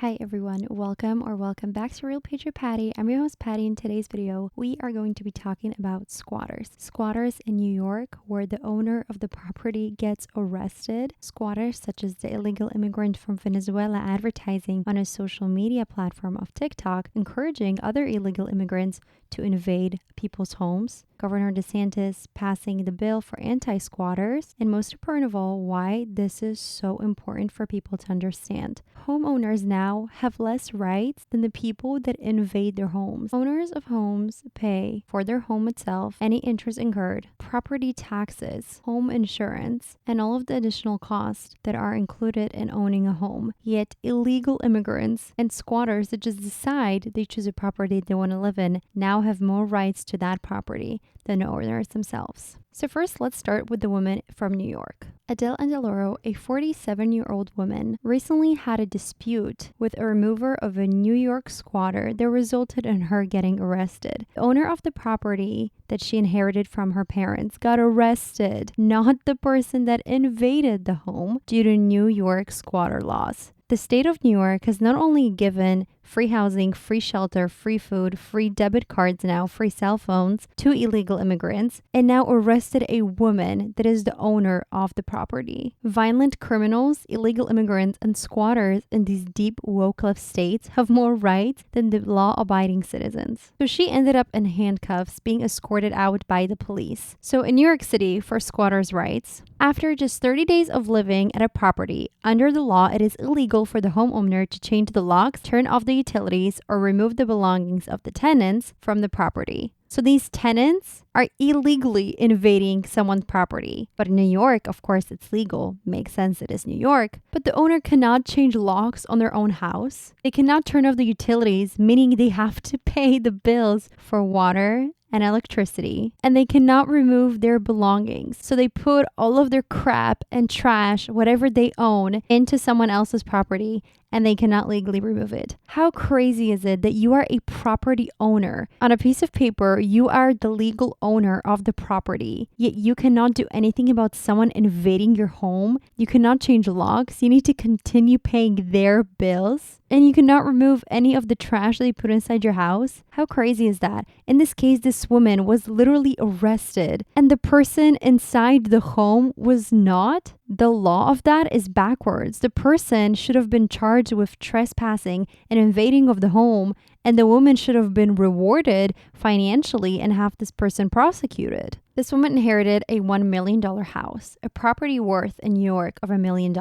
Hi everyone, welcome back to Real Patriot Patty. I'm your host Patty. In today's video, we are going to be talking about squatters. Squatters in New York, where the owner of the property gets arrested. Squatters such as the illegal immigrant from Venezuela advertising on a social media platform of TikTok, encouraging other illegal immigrants to invade people's homes. Governor Desantis passing the bill for anti-squatters, and most important of all, why this is so important for people to understand. Homeowners now have less rights than the people that invade their homes. Owners of homes pay for their home itself, any interest incurred, property taxes, home insurance, and all of the additional costs that are included in owning a home. Yet illegal immigrants and squatters that just decide they choose a property they want to live in now have more rights to that property than the owners themselves. So first, let's start with the woman from New York. Adele Angeloro, a 47-year-old woman, recently had a dispute with a remover of a New York squatter that resulted in her getting arrested. The owner of the property that she inherited from her parents got arrested, not the person that invaded the home, due to New York squatter laws. The state of New York has not only given free housing, free shelter, free food, free debit cards now, free cell phones to illegal immigrants, and now arrested a woman that is the owner of the property. Violent criminals, illegal immigrants, and squatters in these deep woke left states have more rights than the law-abiding citizens. So she ended up in handcuffs, being escorted out by the police. So in New York City, for squatters' rights, after just 30 days of living at a property, under the law, it is illegal for the homeowner to change the locks, turn off the utilities, or remove the belongings of the tenants from the property. So these tenants are illegally invading someone's property. But in New York, of course, it's legal. Makes sense, it is New York. But the owner cannot change locks on their own house. They cannot turn off the utilities, meaning they have to pay the bills for water and electricity, and they cannot remove their belongings. So they put all of their crap and trash, whatever they own, into someone else's property, and they cannot legally remove it. How crazy is it that you are a property owner? On a piece of paper, you are the legal owner of the property, yet you cannot do anything about someone invading your home. You cannot change locks. You need to continue paying their bills, and you cannot remove any of the trash they put inside your house. How crazy is that? In this case, this woman was literally arrested, and the person inside the home was not. The law of that is backwards. The person should have been charged with trespassing and invading of the home, and the woman should have been rewarded financially and have this person prosecuted. This woman inherited a $1 million house, a property worth in New York of $1 million.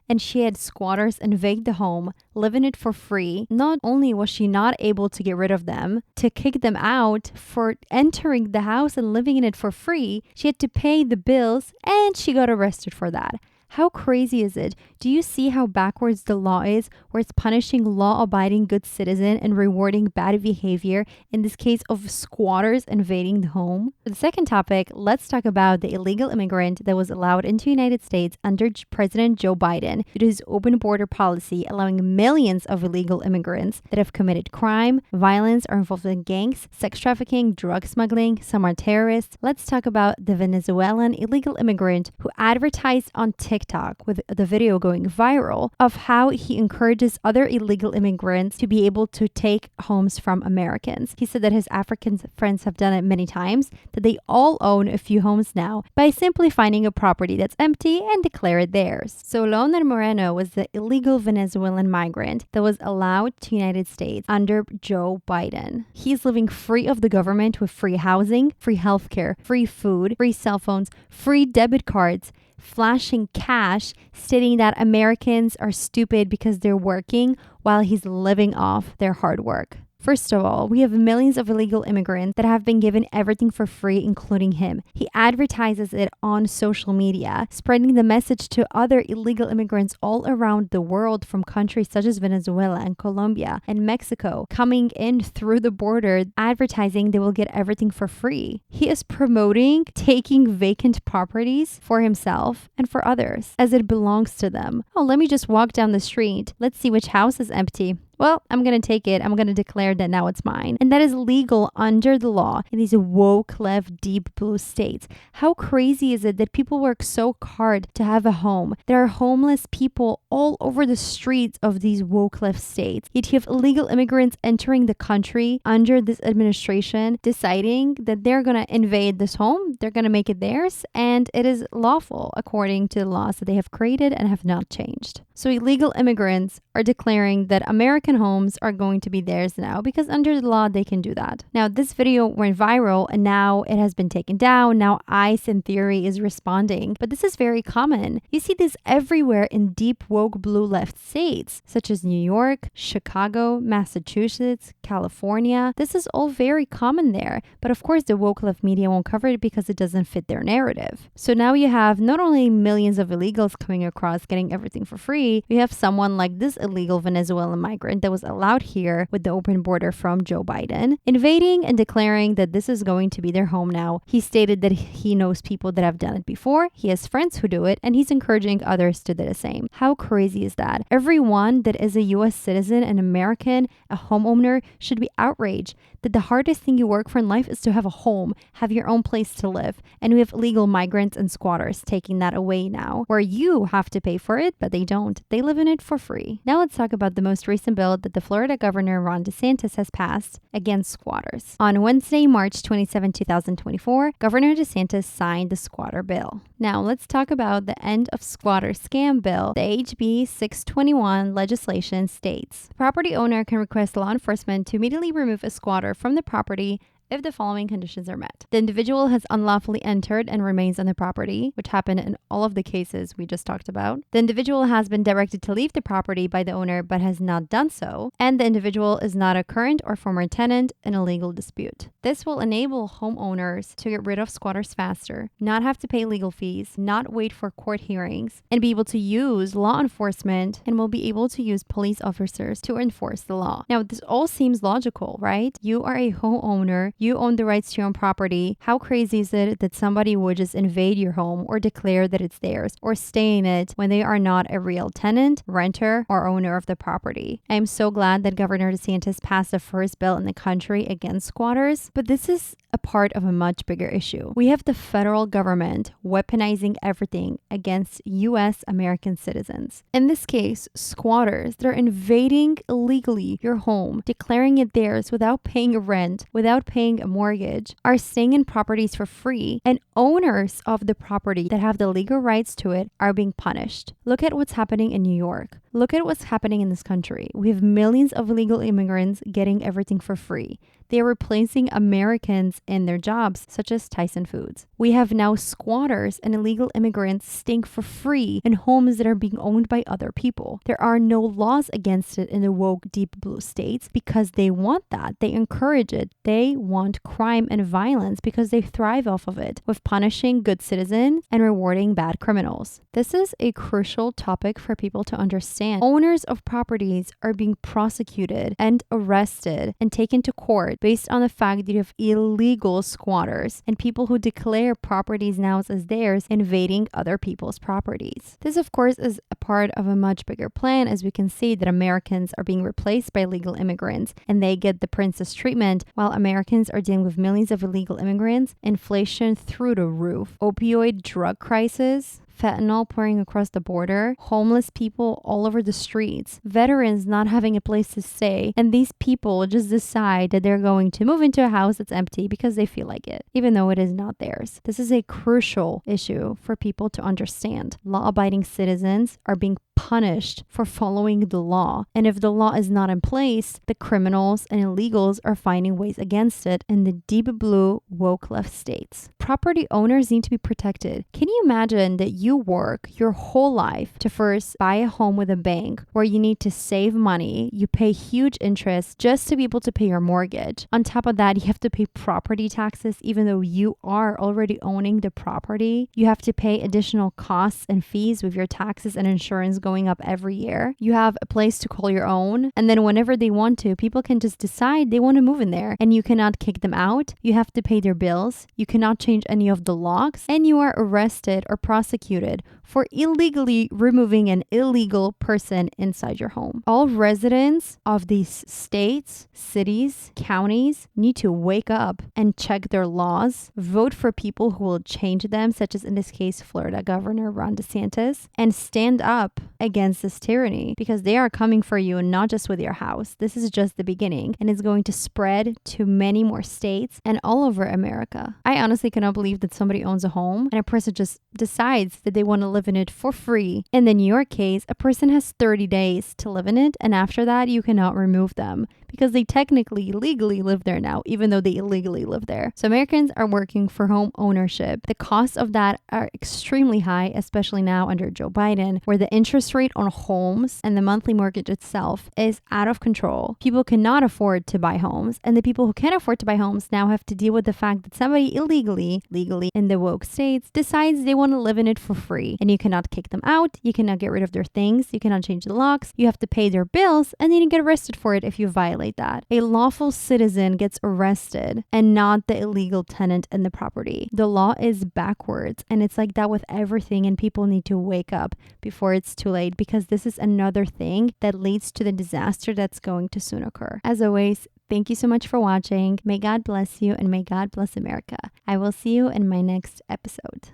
And she had squatters invade the home, live in it for free. Not only was she not able to get rid of them, to kick them out for entering the house and living in it for free, she had to pay the bills, and she got arrested for that. How crazy is it? Do you see how backwards the law is, where it's punishing law-abiding good citizen and rewarding bad behavior, in this case of squatters invading the home? For the second topic, let's talk about the illegal immigrant that was allowed into the United States under President Joe Biden due to his open border policy, allowing millions of illegal immigrants that have committed crime, violence, or involved in gangs, sex trafficking, drug smuggling. Some are terrorists. Let's talk about the Venezuelan illegal immigrant who advertised on TikTok with the video going viral of how he encourages other illegal immigrants to be able to take homes from Americans. He said that his African friends have done it many times, that they all own a few homes now by simply finding a property that's empty and declare it theirs. So Leonard Moreno was the illegal Venezuelan migrant that was allowed to the United States under Joe Biden. He's living free of the government with free housing, free healthcare, free food, free cell phones, free debit cards, flashing cash, stating that Americans are stupid because they're working while he's living off their hard work. First of all, we have millions of illegal immigrants that have been given everything for free, including him. He advertises it on social media, spreading the message to other illegal immigrants all around the world from countries such as Venezuela and Colombia and Mexico, coming in through the border, advertising they will get everything for free. He is promoting taking vacant properties for himself and for others as it belongs to them. Oh, let me just walk down the street. Let's see which house is empty. well, I'm going to take it. I'm going to declare that now it's mine. And that is legal under the law in these woke left deep blue states. How crazy is it that people work so hard to have a home? There are homeless people all over the streets of these woke left states. Yet you have illegal immigrants entering the country under this administration, deciding that they're going to invade this home, they're going to make it theirs, and it is lawful according to the laws that they have created and have not changed. So illegal immigrants are declaring that American homes are going to be theirs now because under the law they can do that. Now this video went viral and now it has been taken down. Now ICE in theory is responding, but this is very common. You see this everywhere in deep woke blue left states such as New York, Chicago, Massachusetts, California. This is all very common there, but of course the woke left media won't cover it because it doesn't fit their narrative. So now you have not only millions of illegals coming across getting everything for free, we have someone like this illegal Venezuelan migrant that was allowed here with the open border from Joe Biden, invading and declaring that this is going to be their home now. He stated that he knows people that have done it before, he has friends who do it, and he's encouraging others to do the same. How crazy is that? Everyone that is a US citizen, an American, a homeowner should be outraged that the hardest thing you work for in life is to have a home, have your own place to live. And we have illegal migrants and squatters taking that away now, where you have to pay for it, but they don't. They live in it for free. Now let's talk about the most recent bill that the Florida Governor Ron Desantis has passed against squatters. On Wednesday, March 27, 2024, Governor Desantis signed the squatter bill. Now let's talk about the end of squatter scam bill. The HB 621 legislation states, the property owner can request law enforcement to immediately remove a squatter from the property if the following conditions are met. The individual has unlawfully entered and remains on the property, which happened in all of the cases we just talked about. The individual has been directed to leave the property by the owner but has not done so, and the individual is not a current or former tenant in a legal dispute. This will enable homeowners to get rid of squatters faster, not have to pay legal fees, not wait for court hearings, and be able to use law enforcement and will be able to use police officers to enforce the law. Now, this all seems logical, right? You are a homeowner. You own the rights to your own property. How crazy is it that somebody would just invade your home or declare that it's theirs or stay in it when they are not a real tenant, renter, or owner of the property? I am so glad that Governor DeSantis passed the first bill in the country against squatters, but this is a part of a much bigger issue. We have the federal government weaponizing everything against U.S. American citizens. In this case, squatters that are invading illegally your home, declaring it theirs without paying rent, without paying a mortgage, are staying in properties for free, and owners of the property that have the legal rights to it are being punished. Look at what's happening in New York. Look at what's happening in this country. We have millions of illegal immigrants getting everything for free. They are replacing Americans in their jobs, such as Tyson Foods. We have now squatters and illegal immigrants staying for free in homes that are being owned by other people. There are no laws against it in the woke deep blue states because they want that. They encourage it. They want crime and violence because they thrive off of it, with punishing good citizens and rewarding bad criminals. This is a crucial topic for people to understand. Owners of properties are being prosecuted and arrested and taken to court based on the fact that you have illegal squatters and people who declare properties now as theirs invading other people's properties. This, of course, is a part of a much bigger plan, as we can see that Americans are being replaced by illegal immigrants and they get the princess treatment while Americans are dealing with millions of illegal immigrants, inflation through the roof, opioid drug crisis, fentanyl pouring across the border, homeless people all over the streets, veterans not having a place to stay, and these people just decide that they're going to move into a house that's empty because they feel like it, even though it is not theirs. This is a crucial issue for people to understand. Law-abiding citizens are being punished for following the law, and if the law is not in place, the criminals and illegals are finding ways against it in the deep blue woke left states. Property owners need to be protected. Can you imagine that you work your whole life to first buy a home with a bank where you need to save money, you pay huge interest just to be able to pay your mortgage. On top of that, you have to pay property taxes even though you are already owning the property. You have to pay additional costs and fees with your taxes and insurance going up every year. You have a place to call your own, and then whenever they want to, people can just decide they want to move in there, and you cannot kick them out. You have to pay their bills. You cannot change any of the locks, and you are arrested or prosecuted for illegally removing an illegal person inside your home. All residents of these states, cities, counties need to wake up and check their laws, vote for people who will change them, such as in this case, Florida Governor Ron Desantis, and stand up against this tyranny, because they are coming for you, and not just with your house. This is just the beginning, and it's going to spread to many more states and all over America. I honestly cannot believe that somebody owns a home and a person just decides that they want to live in it for free. In the New York case, a person has 30 days to live in it, and after that, you cannot remove them because they technically legally live there now, even though they illegally live there. So Americans are working for home ownership. The costs of that are extremely high, especially now under Joe Biden, where the interest rate on homes and the monthly mortgage itself is out of control. People cannot afford to buy homes, and the people who can afford to buy homes now have to deal with the fact that somebody legally in the woke states decides they want to live in it for free, and you cannot kick them out, you cannot get rid of their things, you cannot change the locks, you have to pay their bills, and then you get arrested for it if you violate that. A lawful citizen gets arrested and not the illegal tenant in the property. The law is backwards, and it's like that with everything, and people need to wake up before it's too late, because this is another thing that leads to the disaster that's going to soon occur. As always, thank you so much for watching. May God bless you, and may God bless America. I will see you in my next episode.